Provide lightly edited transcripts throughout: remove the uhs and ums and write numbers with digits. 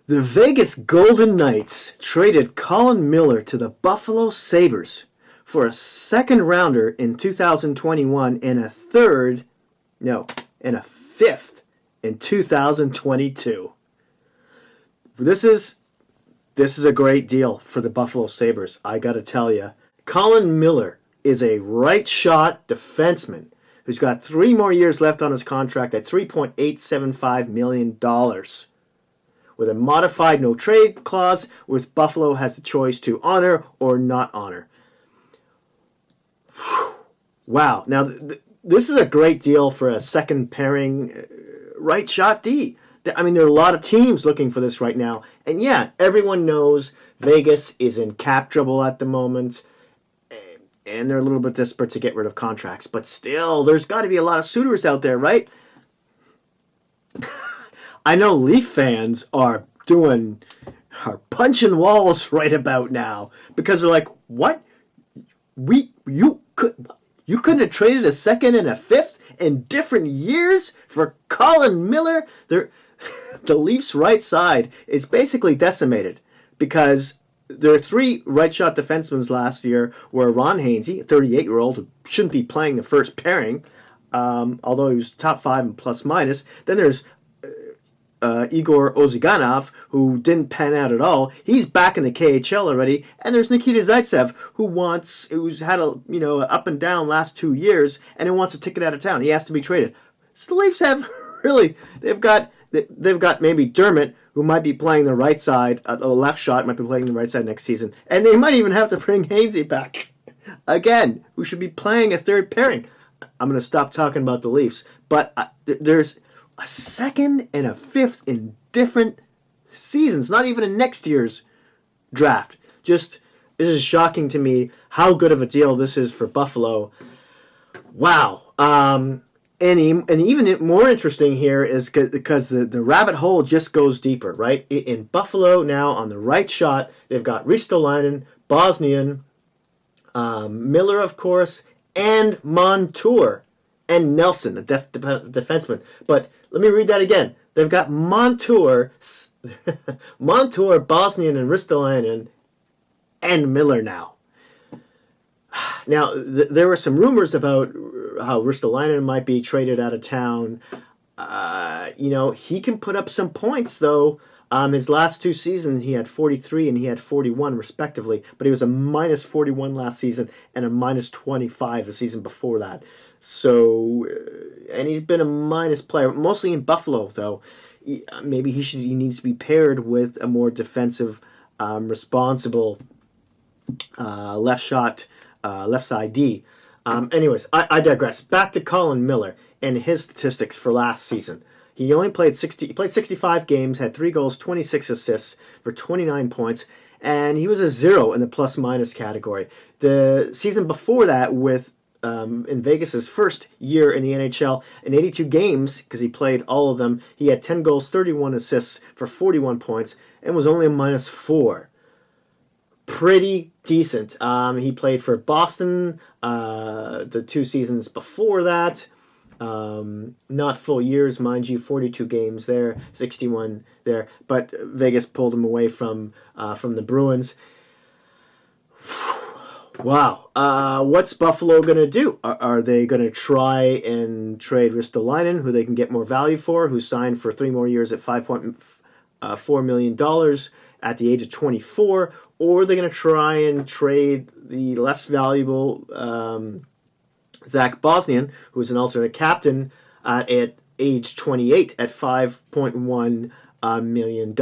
The Vegas Golden Knights traded Colin Miller to the Buffalo Sabres for a second rounder in 2021 and a fifth in 2022. This is a great deal for the Buffalo Sabres, I gotta tell you. Colin Miller is a right-shot defenseman who's got 3 more years left on his contract at $3.875 million. With a modified no-trade clause, which Buffalo has the choice to honor or not honor. Wow. Now, this is a great deal for a second pairing right-shot D. I mean, there are a lot of teams looking for this right now. And yeah, everyone knows Vegas is in cap trouble at the moment. And they're a little bit desperate to get rid of contracts. But still, there's got to be a lot of suitors out there, right? I know Leaf fans are punching walls right about now because they're like, "What? You couldn't have traded a second and a fifth in different years for Colin Miller?" The Leafs' right side is basically decimated because their 3 right-shot defensemen last year were Ron Hainsey, a 38-year-old who shouldn't be playing the first pairing, although he was top 5 in plus-minus. Then there's Igor Ozhiganov, who didn't pan out at all. He's back in the KHL already. And there's Nikita Zaitsev, who's had a up and down last 2 years, and who wants a ticket out of town. He has to be traded. So the Leafs have they've got maybe Dermott, who might be playing the right side, the left shot might be playing the right side next season, and they might even have to bring Hainsey back again, who should be playing a third pairing. I'm going to stop talking about the Leafs, but there's a second and a fifth in different seasons, not even in next year's draft. This is shocking to me how good of a deal this is for Buffalo. Wow. And even more interesting here is because the rabbit hole just goes deeper, right? In Buffalo now, on the right shot, they've got Ristolainen, Bosnian, Miller, of course, and Montour, and Nelson, the defenseman. But let me read that again. They've got Montour, Bosnian, and Ristolainen, and Miller now. Now, there were some rumors about how Ristolainen might be traded out of town. He can put up some points, though. His last 2 seasons, he had 43 and he had 41, respectively. But he was a minus 41 last season and a minus 25 the season before that. So, and he's been a minus player, mostly in Buffalo, though. Maybe he needs to be paired with a more defensive, responsible left side D. Anyways, I digress. Back to Colin Miller and his statistics for last season. He only played 65 games, had 3 goals, 26 assists for 29 points, and he was a 0 in the plus-minus category. The season before that, in Vegas' first year in the NHL, in 82 games, because he played all of them, he had 10 goals, 31 assists for 41 points, and was only a minus 4. Pretty decent. He played for Boston the 2 seasons before that. Not full years, mind you, 42 games there, 61 there, but Vegas pulled him away from the Bruins. Wow. What's Buffalo going to do? Are they going to try and trade Ristolainen, who they can get more value for, who signed for 3 more years at $5.4 million at the age of 24, or are they going to try and trade the less valuable Zach Bosnian, who's an alternate captain at age 28 at $5.1 million,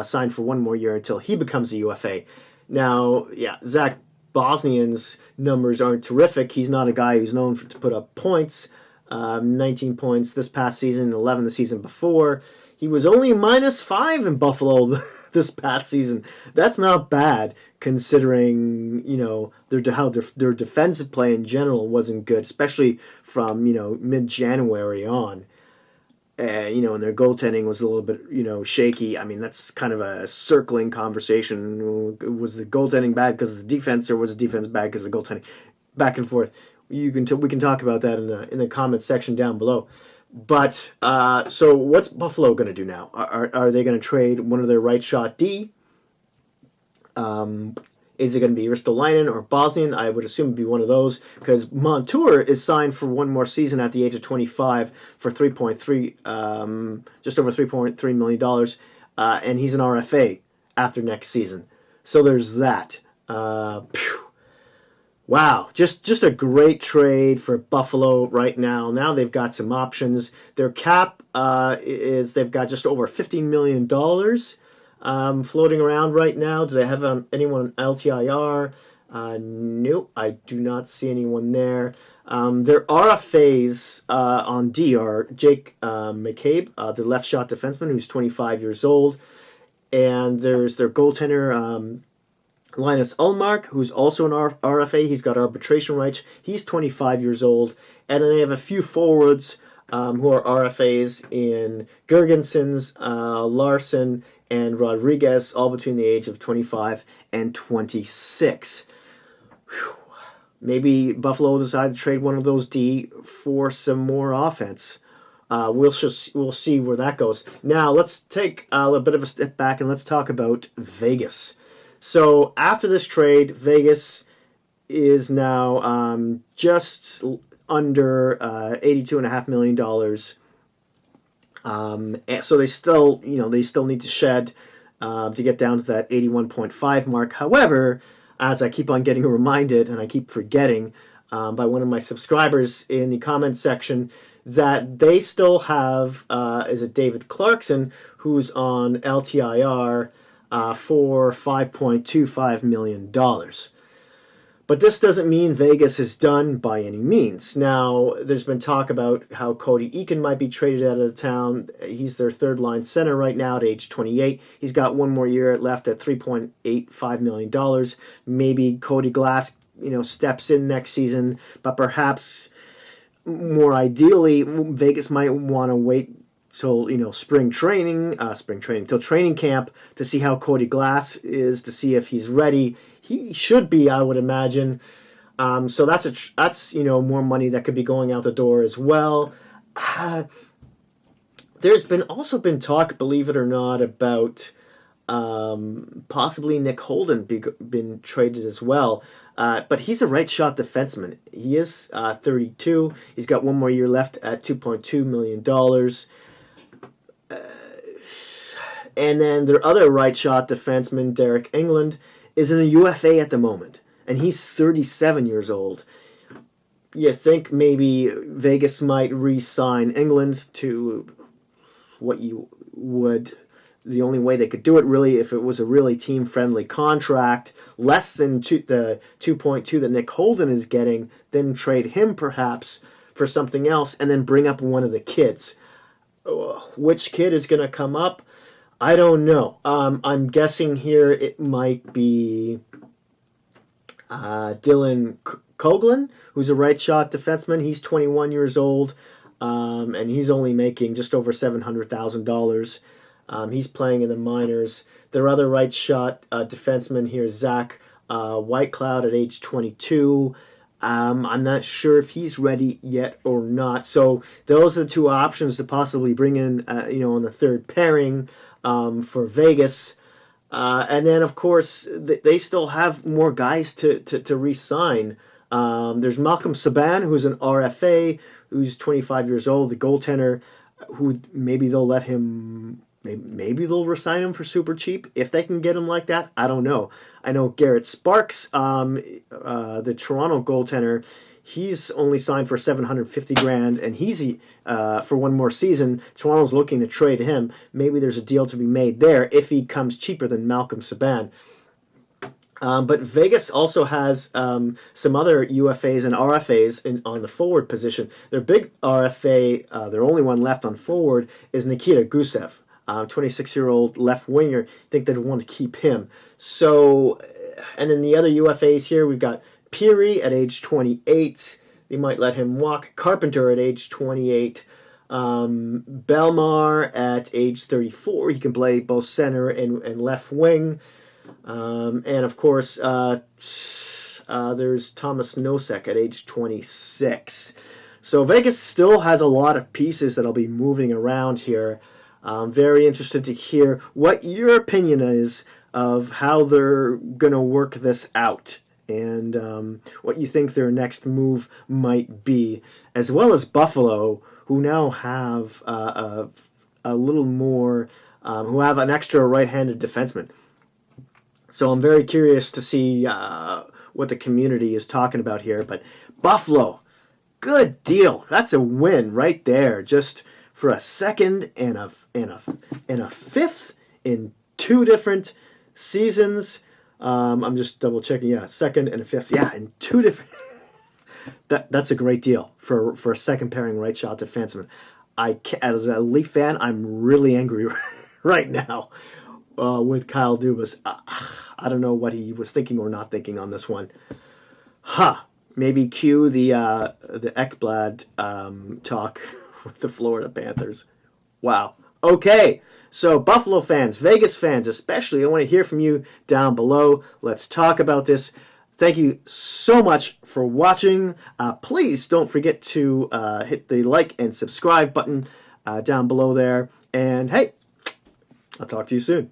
signed for 1 more year until he becomes a UFA. Now, yeah, Zach Bosnian's numbers aren't terrific. He's not a guy who's known to put up points. 19 points this past season, 11 the season before. He was only minus 5 in Buffalo this past season. That's not bad, considering how their defensive play in general wasn't good, especially from mid-January on. And their goaltending was a little bit shaky. I mean, that's kind of a circling conversation. Was the goaltending bad because of the defense, or was the defense bad because of the goaltending? Back and forth. We can talk about that in the comments section down below. But so what's Buffalo going to do now? Are they going to trade one of their right shot D? Is it going to be Ristolainen or Bosnian? I would assume it'd be one of those because Montour is signed for one more season at the age of 25 for 3.3, just over $3.3 million, and he's an RFA after next season. So there's that. Wow, just a great trade for Buffalo right now. Now they've got some options. Their cap is they've got just over $15 million floating around right now. Do they have anyone on LTIR? Nope, I do not see anyone there. Their RFAs on D are Jake McCabe, the left shot defenseman who's 25 years old, and there's their goaltender. Linus Ullmark, who's also an RFA. He's got arbitration rights. He's 25 years old. And then they have a few forwards who are RFAs in Gergensons, Larson, and Rodriguez, all between the age of 25 and 26. Whew. Maybe Buffalo will decide to trade one of those D for some more offense. We'll see where that goes. Now, let's take a little bit of a step back and let's talk about Vegas. So after this trade, Vegas is now just under $82.5 million. So they still need to shed to get down to that 81.5 mark. However, as I keep on getting reminded, and I keep forgetting by one of my subscribers in the comment section, that they still have is it David Clarkson, who's on LTIR. For $5.25 million. But this doesn't mean Vegas is done by any means. Now, there's been talk about how Cody Eakin might be traded out of town. He's their third-line center right now at age 28. He's got one more year left at $3.85 million. Maybe Cody Glass, steps in next season, but perhaps more ideally, Vegas might want to wait till till training camp to see how Cody Glass is, to see if he's ready. He should be, I would imagine. So that's more money that could be going out the door as well. There's also been talk, believe it or not, about possibly Nick Holden been traded as well. But he's a right shot defenseman. He is 32. He's got one more year left at $2.2 million. And then their other right shot defenseman, Derek England, is in a UFA at the moment. And he's 37 years old. You think maybe Vegas might re-sign England to what you would... The only way they could do it, really, if it was a really team-friendly contract, less than the 2.2 that Nick Holden is getting, then trade him perhaps for something else, and then bring up one of the kids. Which kid is going to come up? I don't know. I'm guessing here it might be Dylan Coghlan, who's a right shot defenseman. He's 21 years old, and he's only making just over $700,000. He's playing in the minors. Their other right shot defenseman here is Zach Whitecloud at age 22. I'm not sure if he's ready yet or not. So those are the two options to possibly bring in, on the third pairing for Vegas. And then, of course, they still have more guys to re-sign. There's Malcolm Subban, who's an RFA, who's 25 years old, the goaltender, who maybe they'll let him... Maybe they'll resign him for super cheap if they can get him like that. I don't know. I know Garrett Sparks, the Toronto goaltender, he's only signed for $750,000, and he's for one more season. Toronto's looking to trade him. Maybe there's a deal to be made there if he comes cheaper than Malcolm Subban. But Vegas also has some other UFAs and RFAs on the forward position. Their big RFA, their only one left on forward, is Nikita Gusev. 26-year-old left winger. I think they'd want to keep him. So, and then the other UFAs here, we've got Peary at age 28. They might let him walk. Carpenter at age 28. Belmar at age 34. He can play both center and left wing. And of course, there's Thomas Nosek at age 26. So Vegas still has a lot of pieces that'll be moving around here. I'm very interested to hear what your opinion is of how they're going to work this out, and what you think their next move might be, as well as Buffalo, who now have a little more, who have an extra right-handed defenseman. So I'm very curious to see what the community is talking about here. But Buffalo, good deal. That's a win right there, just for a second and a fifth in 2 different seasons. I'm just double checking. Yeah, second and a fifth. Yeah, in 2 different. That's a great deal for a second pairing right shot defenseman. As a Leaf fan, I'm really angry right now with Kyle Dubas. I don't know what he was thinking or not thinking on this one. Maybe cue the Ekblad talk with the Florida Panthers. Wow. Okay, so Buffalo fans, Vegas fans especially, I want to hear from you down below. Let's talk about this. Thank you so much for watching. Please don't forget to hit the like and subscribe button down below there. And hey, I'll talk to you soon.